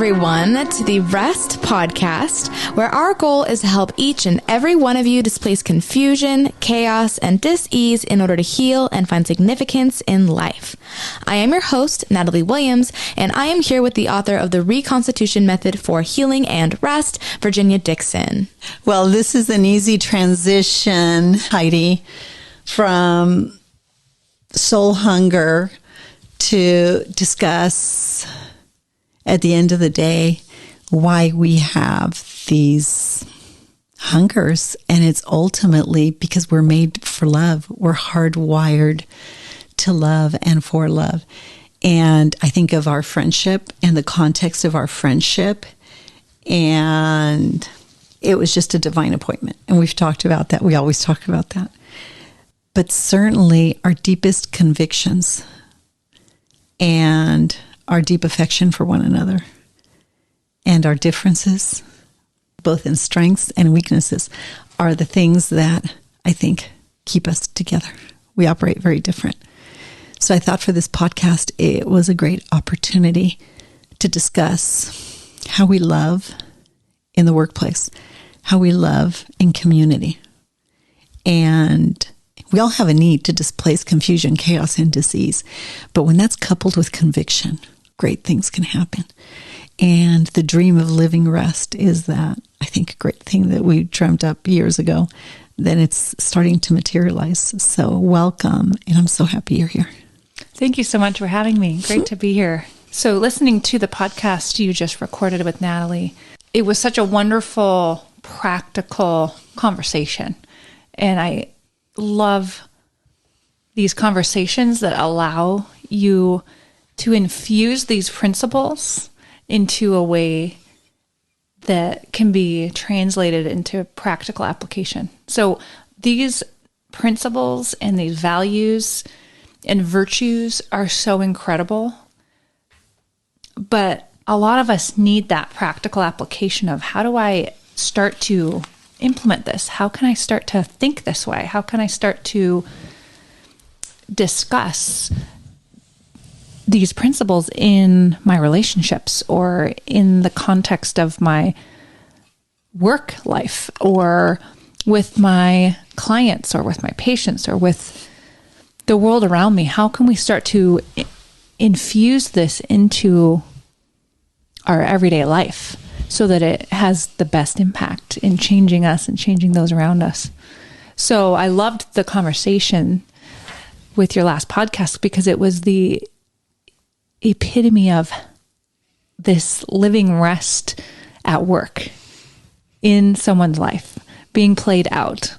everyone, to the R.E.S.T podcast, where our goal is to help each and every one of you displace confusion, chaos, and dis-ease in order to heal and find significance in life. I am your host, Natalie Williams, and I am here with the author of the Reconstitution Method for Healing and Rest, Virginia Dixon. Well, this is an easy transition, Heidi, from soul hunger to discuss at the end of the day why we have these hungers. And it's ultimately because we're made for love. We're hardwired to love and for love. And I think of our friendship and the context of our friendship. And it was just a divine appointment. And we've talked about that. We always talk about that. But certainly our deepest convictions and our deep affection for one another and our differences, both in strengths and weaknesses, are the things that I think keep us together. We operate very different. So I thought for this podcast, it was a great opportunity to discuss how we love in the workplace, how we love in community. And we all have a need to displace confusion, chaos, and disease. But when that's coupled with conviction, great things can happen. And the dream of Living R.E.S.T is that, I think, a great thing that we dreamt up years ago, then it's starting to materialize. So welcome, and I'm so happy you're here. Thank you so much for having me. Great to be here. So listening to the podcast you just recorded with Natalie, it was such a wonderful, practical conversation. And I love these conversations that allow you to infuse these principles into a way that can be translated into practical application. So these principles and these values and virtues are so incredible, but a lot of us need that practical application of how do I start to implement this? How can I start to think this way? How can I start to discuss these principles in my relationships or in the context of my work life or with my clients or with my patients or with the world around me? How can we start to infuse this into our everyday life so that it has the best impact in changing us and changing those around us? So I loved the conversation with your last podcast because it was the epitome of this living rest at work in someone's life being played out.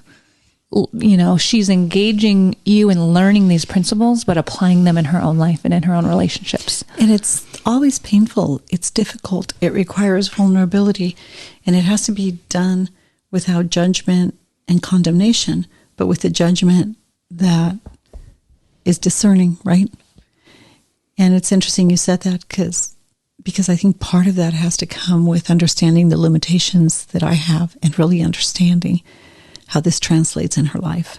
You know, she's engaging you in learning these principles, but applying them in her own life and in her own relationships. And it's always painful. It's difficult. It requires vulnerability, and it has to be done without judgment and condemnation, but with a judgment that is discerning, right? And it's interesting you said that because I think part of that has to come with understanding the limitations that I have and really understanding how this translates in her life.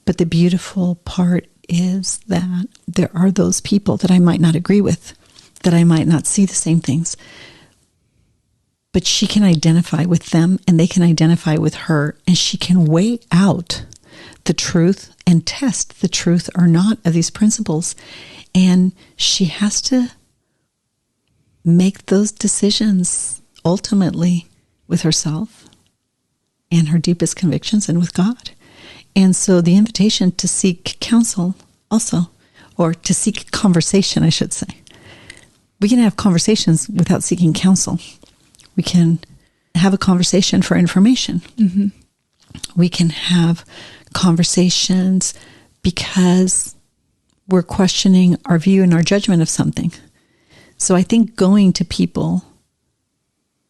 But the beautiful part is that there are those people that I might not agree with, that I might not see the same things, but she can identify with them and they can identify with her, and she can weigh out the truth and test the truth or not of these principles. And she has to make those decisions ultimately with herself and her deepest convictions and with God. And so the invitation to seek counsel also, or to seek conversation, I should say. We can have conversations without seeking counsel. We can have a conversation for information. Mm-hmm. We can have conversations because we're questioning our view and our judgment of something. So I think going to people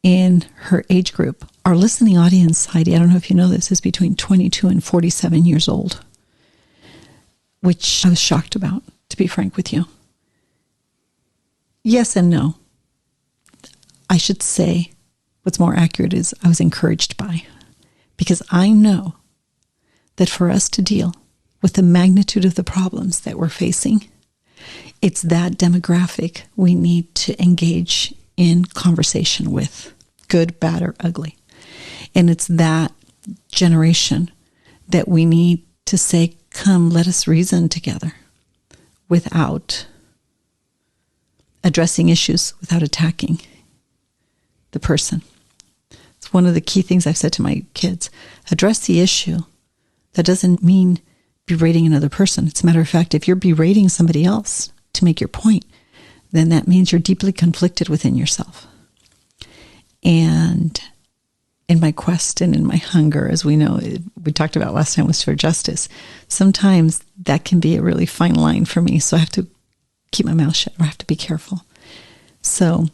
in her age group, our listening audience, Heidi, I don't know if you know this, is between 22 and 47 years old, which I was shocked about, to be frank with you. Yes and no. I should say what's more accurate is I was encouraged by, because I know that for us to deal with the magnitude of the problems that we're facing, it's that demographic we need to engage in conversation with, good, bad, or ugly. And it's that generation that we need to say, come, let us reason together without addressing issues, without attacking the person. It's one of the key things I've said to my kids. Address the issue. That doesn't mean berating another person. It's a matter of fact, if you're berating somebody else to make your point, then that means you're deeply conflicted within yourself. And in my quest and in my hunger, as we know, we talked about last time, was for justice. Sometimes that can be a really fine line for me. So I have to keep my mouth shut, or I have to be careful. So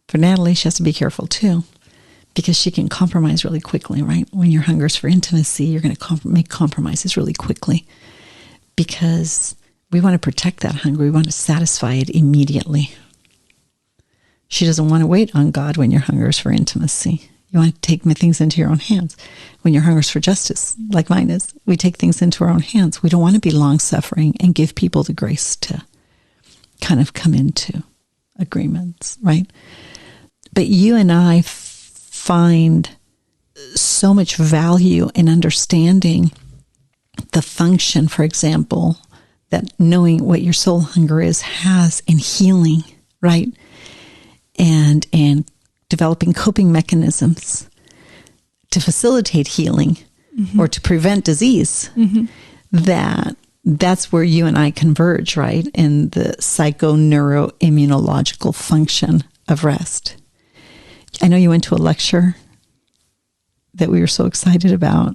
for Natalie, she has to be careful too, because she can compromise really quickly, right? When your hunger is for intimacy, you're going to make compromises really quickly, because we want to protect that hunger. We want to satisfy it immediately. She doesn't want to wait on God when your hunger is for intimacy. You want to take things into your own hands. When your hunger is for justice, like mine is, we take things into our own hands. We don't want to be long-suffering and give people the grace to kind of come into agreements, right? But you and I find so much value in understanding the function, for example, that knowing what your soul hunger is has in healing, right? And developing coping mechanisms to facilitate healing or to prevent disease. That's where you and I converge, right? In the psychoneuroimmunological function of rest. I know you went to a lecture that we were so excited about.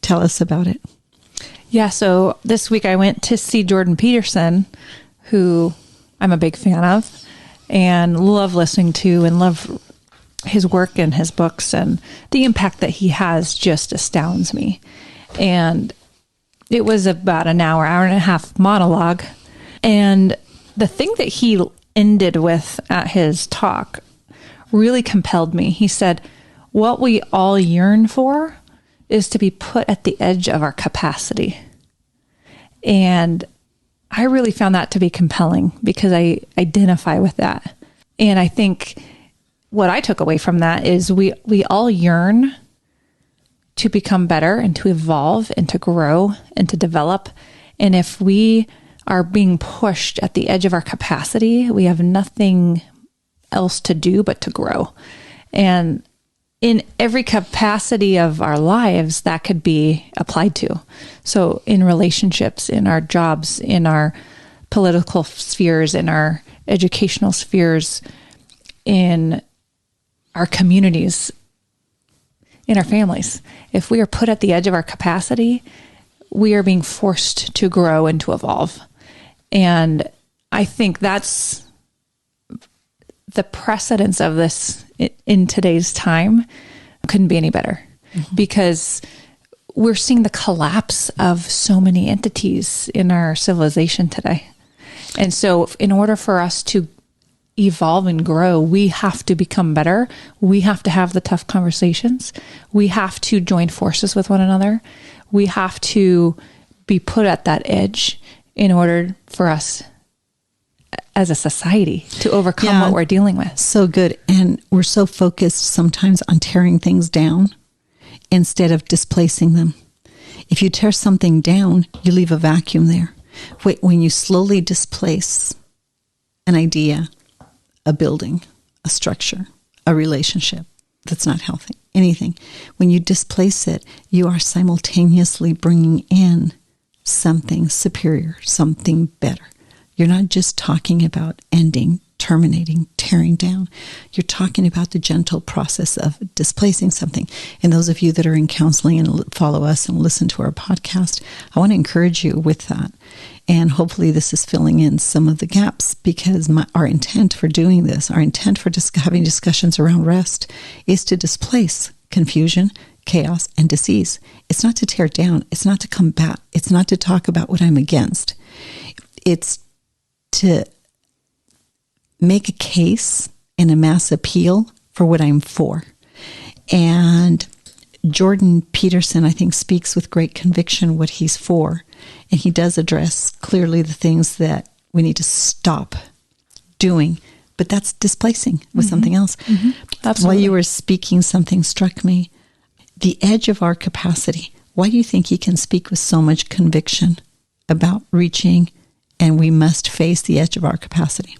Tell us about it. Yeah, so this week I went to see Jordan Peterson, who I'm a big fan of and love listening to and love his work and his books, and the impact that he has just astounds me. And it was about an hour and a half monologue. And the thing that he ended with at his talk really compelled me. He said, what we all yearn for is to be put at the edge of our capacity. And I really found that to be compelling, because I identify with that. And I think what I took away from that is we all yearn to become better and to evolve and to grow and to develop. And if we are being pushed at the edge of our capacity, we have nothing else to do but to grow. And in every capacity of our lives, that could be applied to. So in relationships, in our jobs, in our political spheres, in our educational spheres, in our communities, in our families. If we are put at the edge of our capacity, we are being forced to grow and to evolve. And I think that's the precedence of this in today's time couldn't be any better, because we're seeing the collapse of so many entities in our civilization today. And so in order for us to evolve and grow, we have to become better. We have to have the tough conversations. We have to join forces with one another. We have to be put at that edge in order for us as a society to overcome what we're dealing with. So good. And we're so focused sometimes on tearing things down instead of displacing them. If you tear something down, you leave a vacuum there. When you slowly displace an idea, a building, a structure, a relationship that's not healthy, anything, when you displace it, you are simultaneously bringing in something superior, something better. You're not just talking about ending, terminating, tearing down. You're talking about the gentle process of displacing something. And those of you that are in counseling and follow us and listen to our podcast, I want to encourage you with that. And hopefully this is filling in some of the gaps, because our intent for doing this, our intent for having discussions around rest, is to displace confusion, chaos, and disease. It's not to tear down. It's not to combat. It's not to talk about what I'm against. It's to make a case and a mass appeal for what I'm for. And Jordan Peterson, I think, speaks with great conviction what he's for. And he does address clearly the things that we need to stop doing but that's displacing with something else. Absolutely. While you were speaking, something struck me. The edge of our capacity. Why do you think he can speak with so much conviction about reaching, and we must face the edge of our capacity?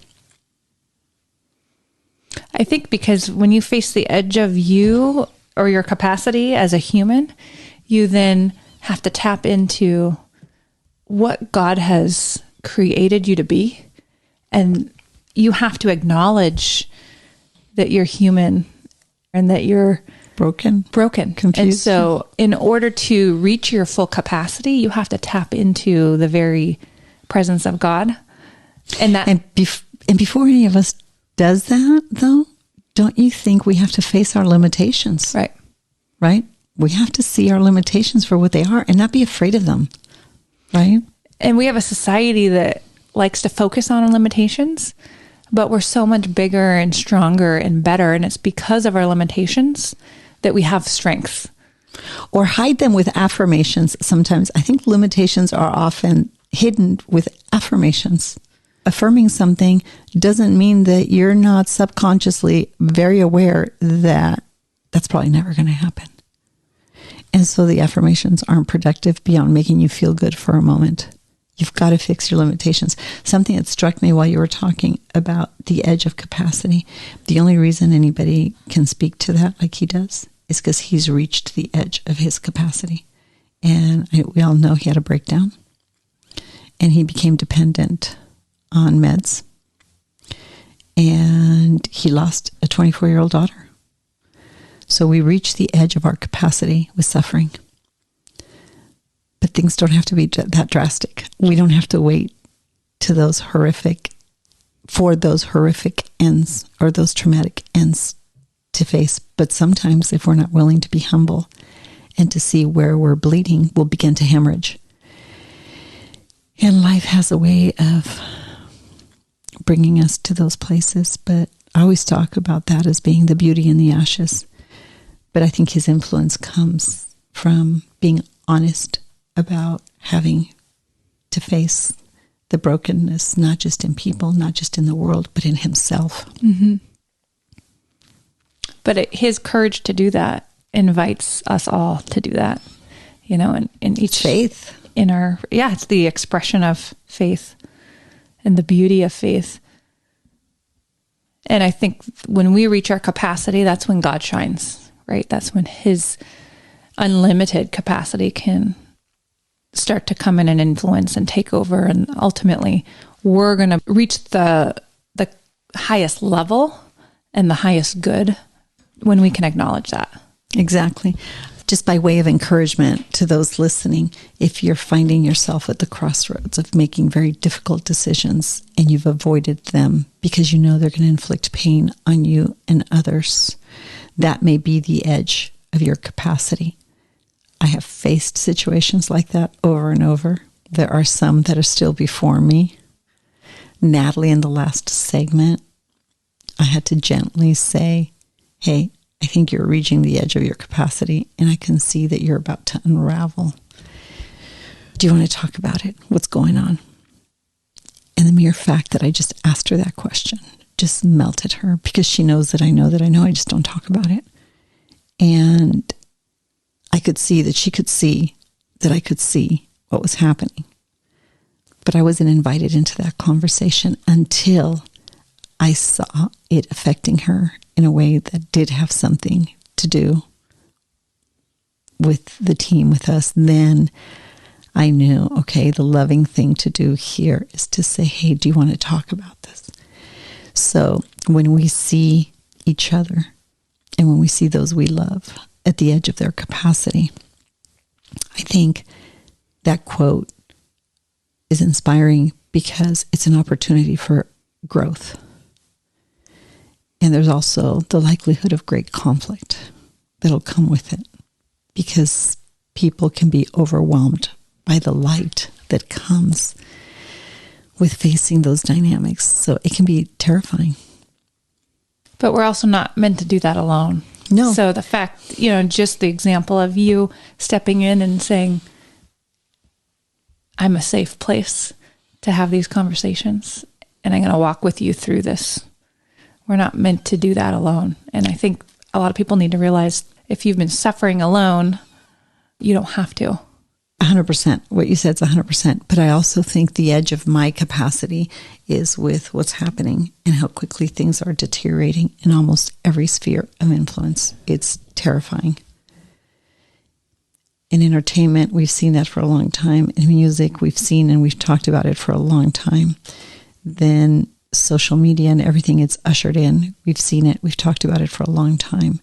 I think because when you face the edge of you or your capacity as a human, you then have to tap into what God has created you to be. And you have to acknowledge that you're human and that you're broken, confused. And so in order to reach your full capacity, you have to tap into the very presence of God. And before any of us does that, though, don't you think we have to face our limitations? Right. Right? We have to see our limitations for what they are and not be afraid of them. Right? And we have a society that likes to focus on our limitations, but we're so much bigger and stronger and better. And it's because of our limitations that we have strength. Or hide them with affirmations. Sometimes I think limitations are often hidden with affirmations. Affirming something doesn't mean that you're not subconsciously very aware that that's probably never going to happen. And so the affirmations aren't productive beyond making you feel good for a moment. You've got to fix your limitations. Something that struck me while you were talking about the edge of capacity, the only reason anybody can speak to that like he does is because he's reached the edge of his capacity. And we all know he had a breakdown. And he became dependent on meds. And he lost a 24-year-old daughter. So we reach the edge of our capacity with suffering. But things don't have to be that drastic. We don't have to wait to those horrific ends or those traumatic ends to face. But sometimes if we're not willing to be humble and to see where we're bleeding, we'll begin to hemorrhage. And life has a way of bringing us to those places. But I always talk about that as being the beauty in the ashes. But I think his influence comes from being honest about having to face the brokenness, not just in people, not just in the world, but in himself. Mm-hmm. But his courage to do that invites us all to do that, in each faith. It's the expression of faith and the beauty of faith. And I think when we reach our capacity, that's when God shines, right? That's when his unlimited capacity can start to come in and influence and take over. And ultimately, we're going to reach the highest level and the highest good when we can acknowledge that. Exactly. Just by way of encouragement to those listening, if you're finding yourself at the crossroads of making very difficult decisions and you've avoided them because you know they're going to inflict pain on you and others, that may be the edge of your capacity. I have faced situations like that over and over. There are some that are still before me. Natalie, in the last segment, I had to gently say, hey, I think you're reaching the edge of your capacity, and I can see that you're about to unravel. Do you want to talk about it? What's going on? And the mere fact that I just asked her that question just melted her, because she knows that I know that I know. I just don't talk about it. And I could see that she could see that I could see what was happening. But I wasn't invited into that conversation until I saw it affecting her in a way that did have something to do with the team, with us. Then I knew, okay, the loving thing to do here is to say, hey, do you want to talk about this? So when we see each other and when we see those we love at the edge of their capacity, I think that quote is inspiring because it's an opportunity for growth. And there's also the likelihood of great conflict that'll come with it, because people can be overwhelmed by the light that comes with facing those dynamics. So it can be terrifying. But we're also not meant to do that alone. No. So the fact, just the example of you stepping in and saying, I'm a safe place to have these conversations, and I'm going to walk with you through this. We're not meant to do that alone. And I think a lot of people need to realize if you've been suffering alone, you don't have to. 100%. What you said is 100%. But I also think the edge of my capacity is with what's happening and how quickly things are deteriorating in almost every sphere of influence. It's terrifying. In entertainment, we've seen that for a long time. In music, we've seen and we've talked about it for a long time. Then social media and everything it's ushered in, we've seen it. We've talked about it for a long time.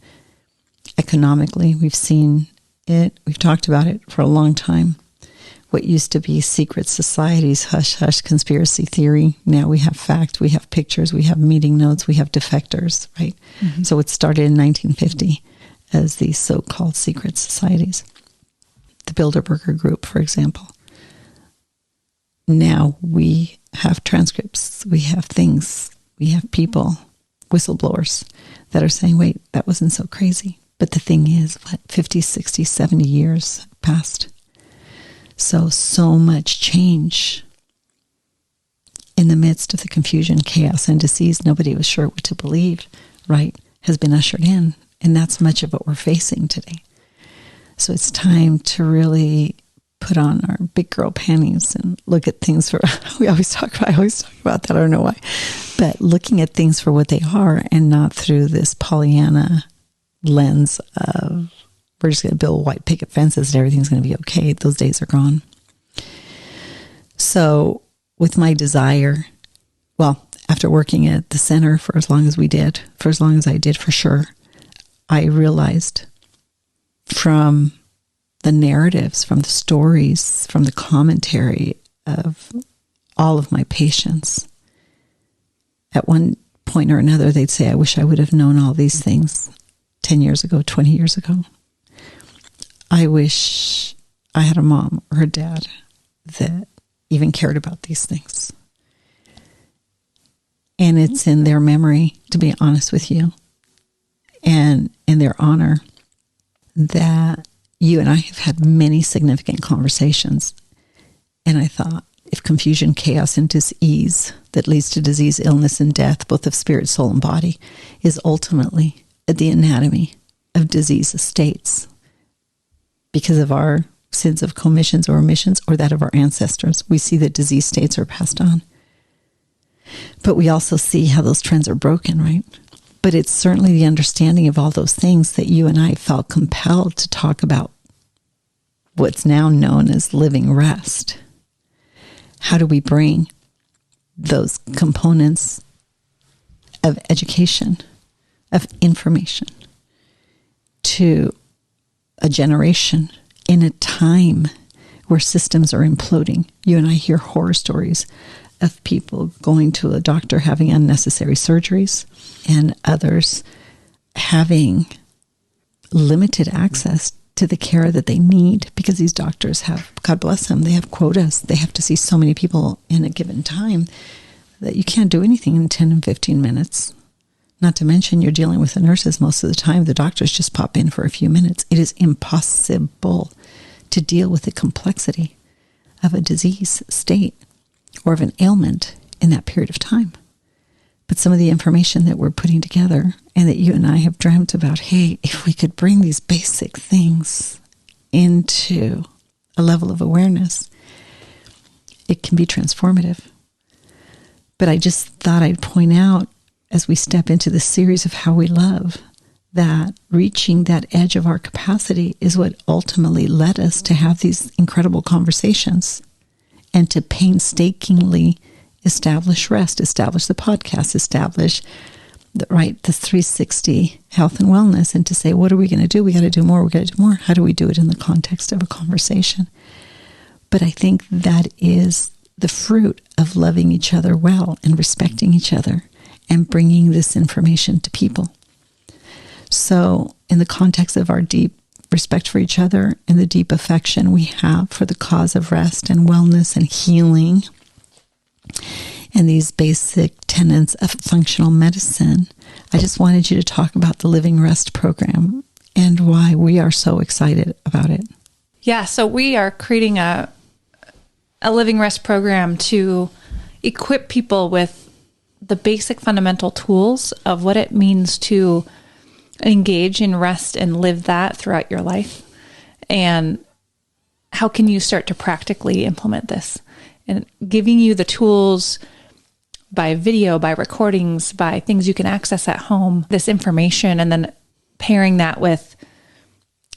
Economically, we've seen it. We've talked about it for a long time. What used to be secret societies, hush-hush conspiracy theory, now we have fact, we have pictures, we have meeting notes, we have defectors, right? Mm-hmm. So it started in 1950 as these so-called secret societies. The Bilderberger Group, for example. Now we have transcripts, we have things, we have people, whistleblowers that are saying, wait, that wasn't so crazy. But the thing is, 50, 60, 70 years passed. So much change in the midst of the confusion, chaos, and disease. Nobody was sure what to believe, right, has been ushered in. And that's much of what we're facing today. So it's time to really put on our big girl panties and look at things for, I always talk about that, I don't know why, but looking at things for what they are and not through this Pollyanna lens of we're just going to build white picket fences and everything's going to be okay. Those days are gone. So with my desire, well, after working at the center for as long as we did, for as long as I did for sure, I realized from the narratives, from the stories, from the commentary of all of my patients, at one point or another, they'd say, I wish I would have known all these things 10 years ago, 20 years ago. I wish I had a mom or a dad that even cared about these things. And it's in their memory, to be honest with you, and in their honor, that you and I have had many significant conversations. And I thought, if confusion, chaos, and dis-ease that leads to disease, illness, and death, both of spirit, soul, and body, is ultimately at the anatomy of disease states because of our sins of commissions or omissions or that of our ancestors, we see that disease states are passed on. But we also see how those trends are broken, right? But it's certainly the understanding of all those things that you and I felt compelled to talk about what's now known as Living R.E.S.T. How do we bring those components of education, of information, to a generation in a time where systems are imploding? You and I hear horror stories of people going to a doctor having unnecessary surgeries and others having limited access to the care that they need because these doctors have, God bless them, they have quotas. They have to see so many people in a given time that you can't do anything in 10 and 15 minutes. Not to mention you're dealing with the nurses most of the time. The doctors just pop in for a few minutes. It is impossible to deal with the complexity of a disease state or of an ailment in that period of time. But some of the information that we're putting together and that you and I have dreamt about, hey, if we could bring these basic things into a level of awareness, it can be transformative. But I just thought I'd point out as we step into this series of how we love, that reaching that edge of our capacity is what ultimately led us to have these incredible conversations and to painstakingly establish R.E.S.T, establish the podcast, establish the 360 health and wellness, and to say, what are we going to do? We got to do more. We got to do more. How do we do it in the context of a conversation? But I think that is the fruit of loving each other well and respecting each other and bringing this information to people. So in the context of our deep respect for each other and the deep affection we have for the cause of rest and wellness and healing and these basic tenets of functional medicine, I just wanted you to talk about the Living R.E.S.T program and why we are so excited about it. Yeah, so we are creating a Living R.E.S.T program to equip people with the basic fundamental tools of what it means to engage in rest and live that throughout your life. And how can you start to practically implement this? And giving you the tools by video, by recordings, by things you can access at home, this information, and then pairing that with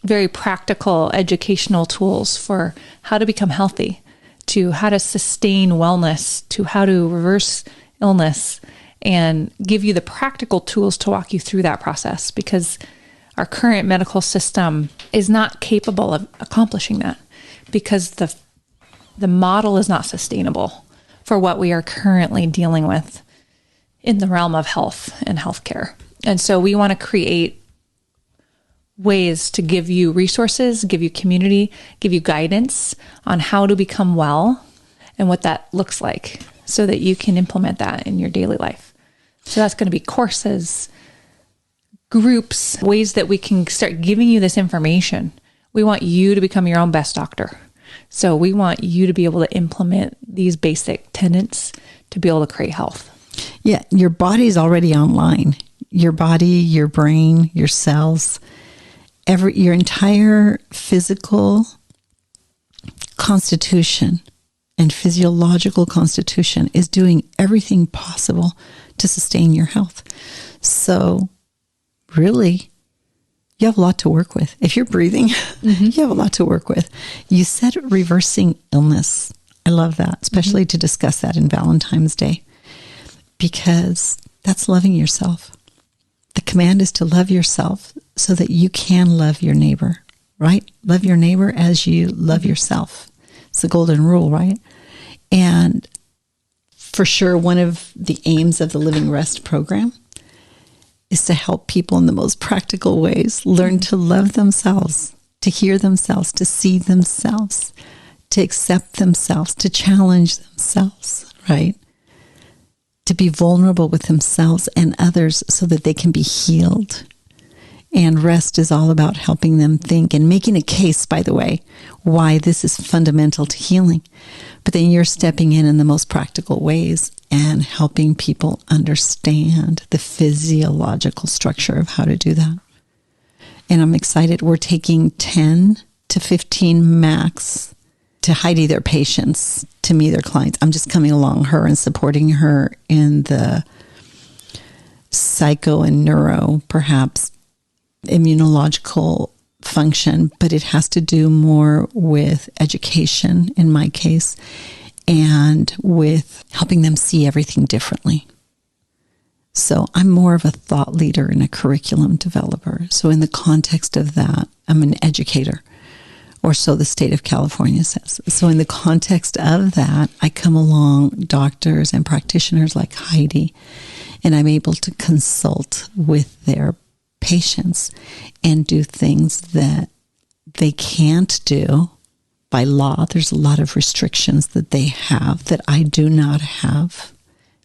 very practical educational tools for how to become healthy, to how to sustain wellness, to how to reverse illness, and give you the practical tools to walk you through that process, because our current medical system is not capable of accomplishing that, because the model is not sustainable for what we are currently dealing with in the realm of health and healthcare. And so we want to create ways to give you resources, give you community, give you guidance on how to become well and what that looks like so that you can implement that in your daily life. So that's going to be courses, groups, ways that we can start giving you this information. We want you to become your own best doctor. So we want you to be able to implement these basic tenets to be able to create health. Yeah, your body's already online. Your body, your brain, your cells, your entire physical constitution and physiological constitution is doing everything possible to sustain your health. So really, you have a lot to work with. If you're breathing, you have a lot to work with. You said reversing illness. I love that, especially to discuss that in Valentine's Day, because that's loving yourself. The command is to love yourself so that you can love your neighbor, right? Love your neighbor as you love yourself. It's the golden rule, right? And for sure, one of the aims of the Living R.E.S.T program is to help people in the most practical ways learn to love themselves, to hear themselves, to see themselves, to accept themselves, to challenge themselves, right? To be vulnerable with themselves and others so that they can be healed. And rest is all about helping them think and making a case, by the way, why this is fundamental to healing. But then you're stepping in the most practical ways and helping people understand the physiological structure of how to do that. And I'm excited. We're taking 10 to 15 max to Heidi, their patients, to me, their clients. I'm just coming along her and supporting her in the psycho and neuro, perhaps immunological function, but it has to do more with education in my case and with helping them see everything differently. So I'm more of a thought leader and a curriculum developer. So in the context of that, I'm an educator, or so the state of California says. So in the context of that, I come along doctors and practitioners like Heidi, and I'm able to consult with their patients and do things that they can't do by law. There's a lot of restrictions that they have that I do not have,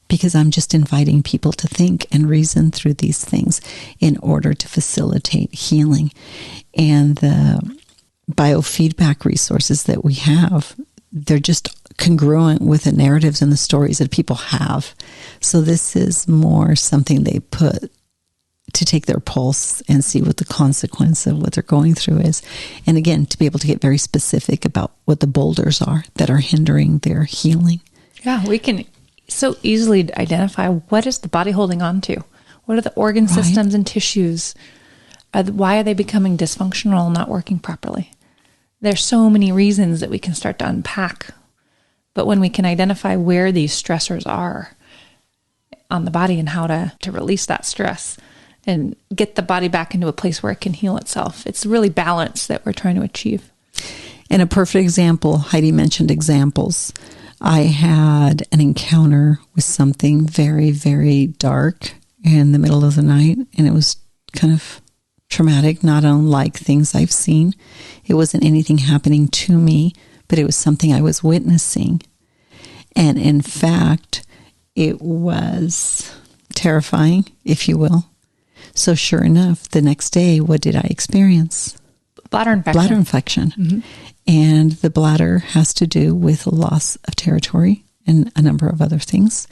because I'm just inviting people to think and reason through these things in order to facilitate healing. And the biofeedback resources that we have, they're just congruent with the narratives and the stories that people have. So this is more something they put to take their pulse and see what the consequence of what they're going through is. And again, to be able to get very specific about what the boulders are that are hindering their healing. Yeah, we can so easily identify what is the body holding on to? What are the organ systems and tissues? Why are they becoming dysfunctional and not working properly? There's so many reasons that we can start to unpack. But when we can identify where these stressors are on the body and how to release that stress and get the body back into a place where it can heal itself, it's really balance that we're trying to achieve. And a perfect example, Heidi mentioned examples. I had an encounter with something very, very dark in the middle of the night, and it was kind of traumatic, not unlike things I've seen. It wasn't anything happening to me, but it was something I was witnessing. And in fact, it was terrifying, if you will. So sure enough, the next day, what did I experience? Bladder infection. Bladder infection. Mm-hmm. And the bladder has to do with loss of territory and a number of other things.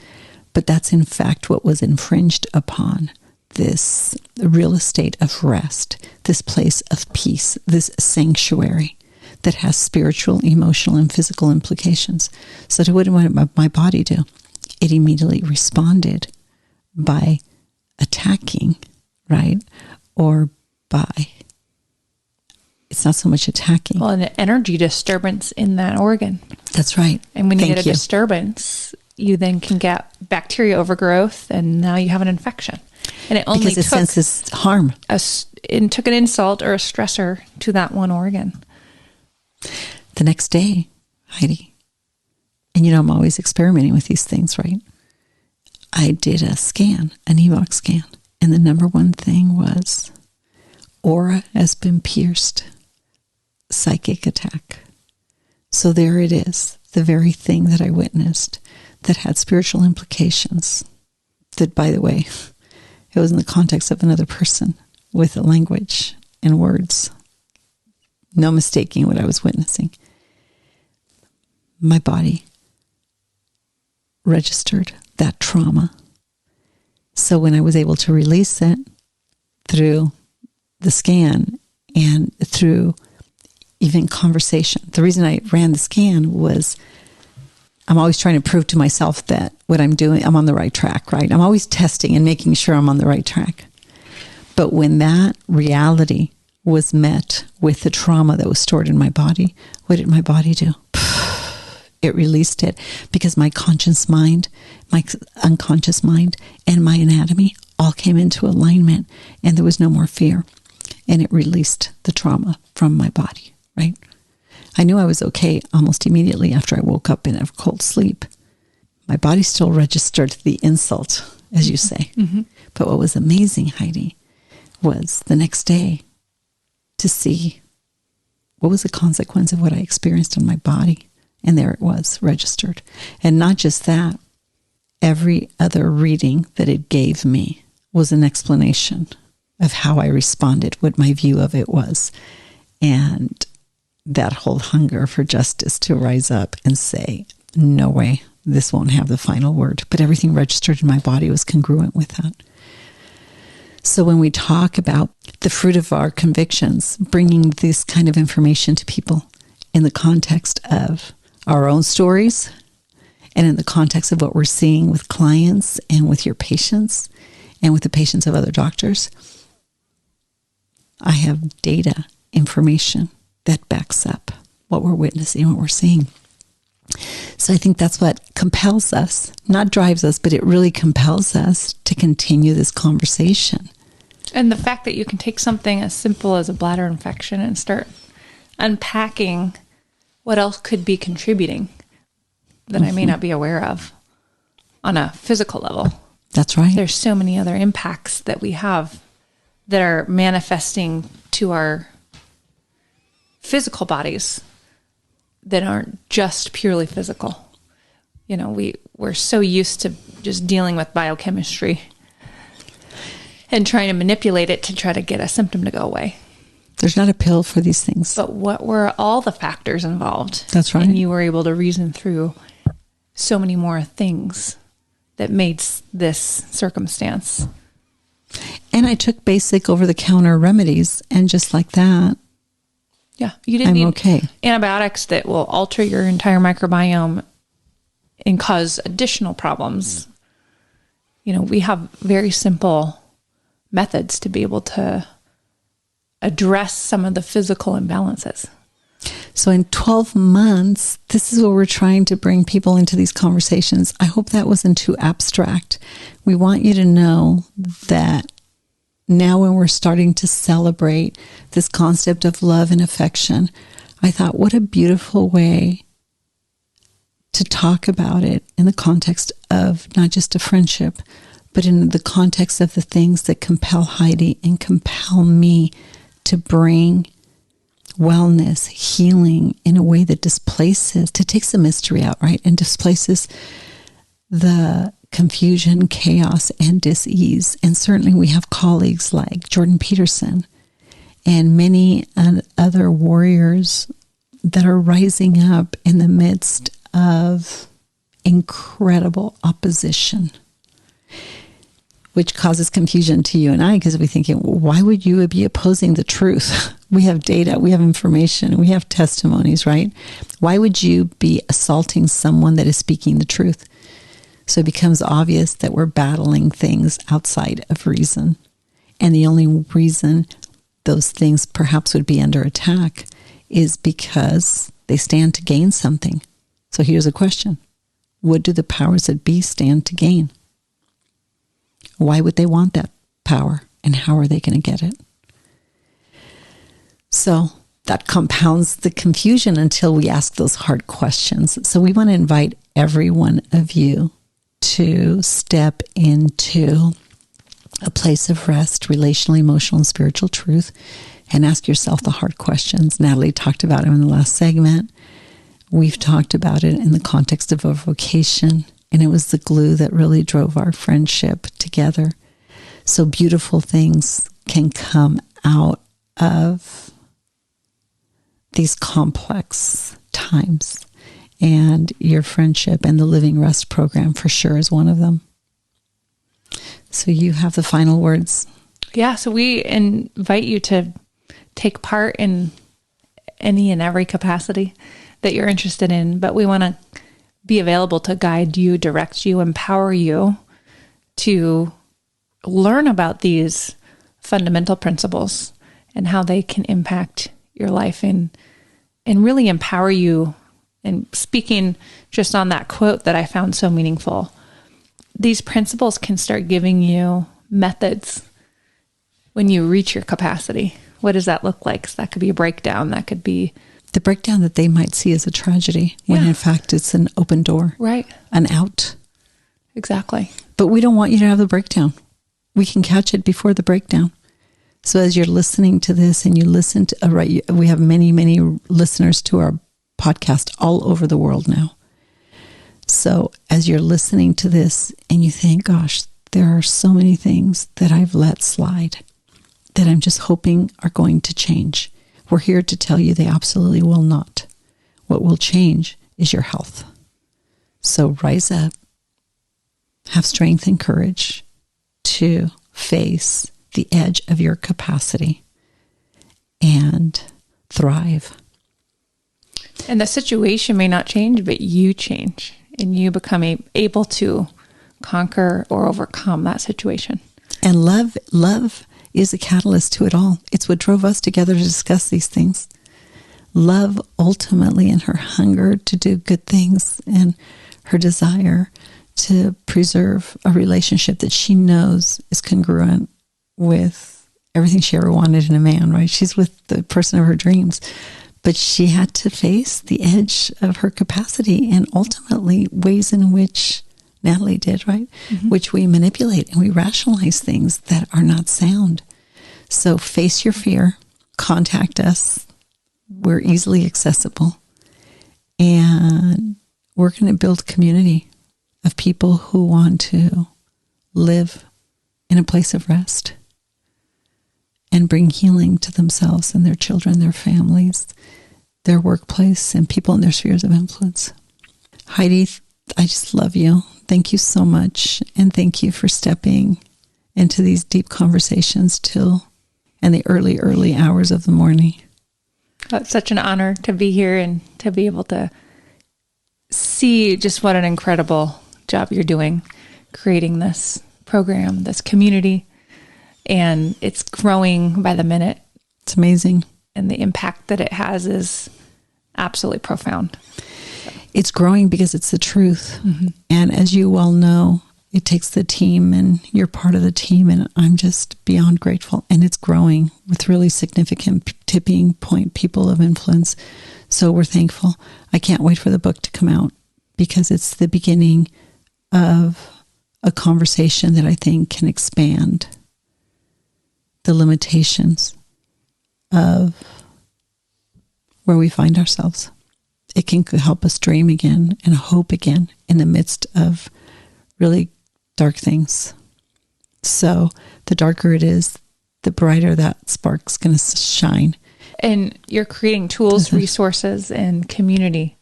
But that's in fact what was infringed upon, this real estate of rest, this place of peace, this sanctuary that has spiritual, emotional, and physical implications. So what did my body do? It immediately responded by attacking, right? Or by, it's not so much attacking. Well, an energy disturbance in that organ. That's right. And when you get a disturbance, you then can get bacteria overgrowth, and now you have an infection. And it only because it senses harm. It took an insult or a stressor to that one organ. The next day, Heidi, and I'm always experimenting with these things, right? I did a scan, an EVOC scan, and the number one thing was aura has been pierced, psychic attack. So there it is, the very thing that I witnessed that had spiritual implications. That, by the way, it was in the context of another person with a language and words. No mistaking what I was witnessing. My body registered that trauma. So when I was able to release it through the scan and through even conversation, the reason I ran the scan was I'm always trying to prove to myself that what I'm doing, I'm on the right track, right? I'm always testing and making sure I'm on the right track. But when that reality was met with the trauma that was stored in my body, what did my body do? It released it, because my conscious mind, my unconscious mind, and my anatomy all came into alignment, and there was no more fear. And it released the trauma from my body, right? I knew I was okay almost immediately after I woke up in a cold sleep. My body still registered the insult, as you say. Mm-hmm. But what was amazing, Heidi, was the next day to see what was the consequence of what I experienced in my body. And there it was, registered. And not just that, every other reading that it gave me was an explanation of how I responded, what my view of it was. And that whole hunger for justice to rise up and say, no way, this won't have the final word. But everything registered in my body was congruent with that. So when we talk about the fruit of our convictions, bringing this kind of information to people in the context of our own stories and in the context of what we're seeing with clients and with your patients and with the patients of other doctors, I have data, information that backs up what we're witnessing, what we're seeing. So I think that's what compels us, not drives us, but it really compels us to continue this conversation. And the fact that you can take something as simple as a bladder infection and start unpacking what else could be contributing that I may not be aware of on a physical level. That's right. There's so many other impacts that we have that are manifesting to our physical bodies that aren't just purely physical. We're so used to just dealing with biochemistry and trying to manipulate it to try to get a symptom to go away. There's not a pill for these things. But what were all the factors involved? That's right. And you were able to reason through so many more things that made this circumstance. And I took basic over-the-counter remedies, and just like that, yeah, you didn't need okay. Antibiotics that will alter your entire microbiome and cause additional problems. We have very simple methods to be able to address some of the physical imbalances. So in 12 months, this is what we're trying to bring people into these conversations. I hope that wasn't too abstract. We want you to know that now when we're starting to celebrate this concept of love and affection, I thought, what a beautiful way to talk about it in the context of not just a friendship, but in the context of the things that compel Heidi and compel me to bring wellness, healing in a way that takes the mystery out, right? And displaces the confusion, chaos, and dis-ease. And certainly we have colleagues like Jordan Peterson and many other warriors that are rising up in the midst of incredible opposition which causes confusion to you and I, because we're thinking, why would you be opposing the truth? We have data, we have information, we have testimonies, right? Why would you be assaulting someone that is speaking the truth? So it becomes obvious that we're battling things outside of reason. And the only reason those things perhaps would be under attack is because they stand to gain something. So here's a question. What do the powers that be stand to gain? Why would they want that power? And how are they going to get it? So that compounds the confusion until we ask those hard questions. So we want to invite every one of you to step into a place of rest, relational, emotional, and spiritual truth, and ask yourself the hard questions. Natalie talked about it in the last segment. We've talked about it in the context of a vocation, and it was the glue that really drove our friendship together. So beautiful things can come out of these complex times. And your friendship and the Living R.E.S.T program for sure is one of them. So you have the final words. Yeah, so we invite you to take part in any and every capacity that you're interested in, but we want to be available to guide you, direct you, empower you to learn about these fundamental principles and how they can impact your life and really empower you. And speaking just on that quote that I found so meaningful, these principles can start giving you methods when you reach your capacity. What does that look like? So that could be a breakdown. That could be the breakdown that they might see as a tragedy, when in fact it's an open door, right? An out. Exactly. But we don't want you to have the breakdown. We can catch it before the breakdown. So as you're listening to this and you listen to, we have many, many listeners to our podcast all over the world now. So as you're listening to this and you think, gosh, there are so many things that I've let slide that I'm just hoping are going to change. We're here to tell you they absolutely will not. What will change is your health. So rise up, have strength and courage to face the edge of your capacity and thrive. And the situation may not change, but you change and you become able to conquer or overcome that situation. And love is a catalyst to it all. It's what drove us together to discuss these things. Love ultimately, and her hunger to do good things and her desire to preserve a relationship that she knows is congruent with everything she ever wanted in a man, right? She's with the person of her dreams. But she had to face the edge of her capacity and ultimately ways in which Natalie did, right? Mm-hmm. Which we manipulate and we rationalize things that are not sound. So face your fear, contact us. We're easily accessible. And we're going to build a community of people who want to live in a place of rest and bring healing to themselves and their children, their families, their workplace, and people in their spheres of influence. Heidi, I just love you. Thank you so much. And thank you for stepping into these deep conversations till in the early, early hours of the morning. It's such an honor to be here and to be able to see just what an incredible job you're doing, creating this program, this community, and it's growing by the minute. It's amazing. And the impact that it has is absolutely profound. It's growing because it's the truth. Mm-hmm. And as you well know, it takes the team, and you're part of the team, and I'm just beyond grateful. And it's growing with really significant tipping point people of influence. So we're thankful. I can't wait for the book to come out because it's the beginning of a conversation that I think can expand the limitations of where we find ourselves. It can help us dream again and hope again in the midst of really dark things. So the darker it is, the brighter that spark's going to shine. And you're creating tools, resources, and community.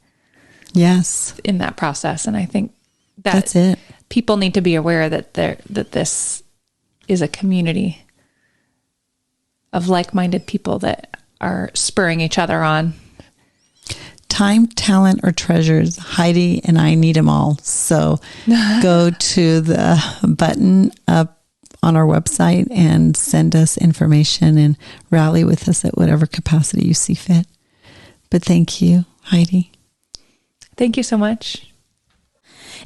Yes. In that process. And I think that's it. people need to be aware that this is a community of like-minded people that are spurring each other on. Time, talent, or treasures. Heidi and I need them all. So go to the button up on our website and send us information and rally with us at whatever capacity you see fit. But thank you, Heidi. Thank you so much.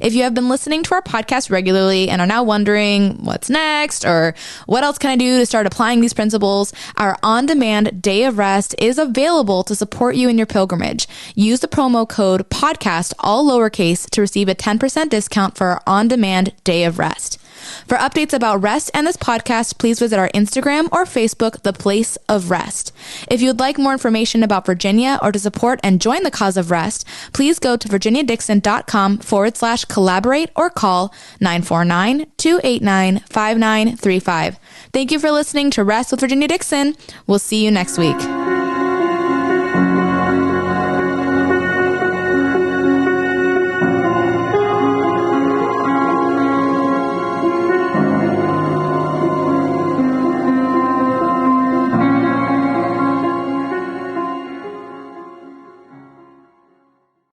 If you have been listening to our podcast regularly and are now wondering what's next or what else can I do to start applying these principles, our on-demand Day of Rest is available to support you in your pilgrimage. Use the promo code podcast, all lowercase, to receive a 10% discount for our on-demand Day of Rest. For updates about rest and this podcast, please visit our Instagram or Facebook, The Place of Rest. If you would like more information about Virginia or to support and join the cause of rest, please go to virginiadixon.com/collaborate or call 949-289-5935. Thank you for listening to Rest with Virginia Dixon. We'll see you next week.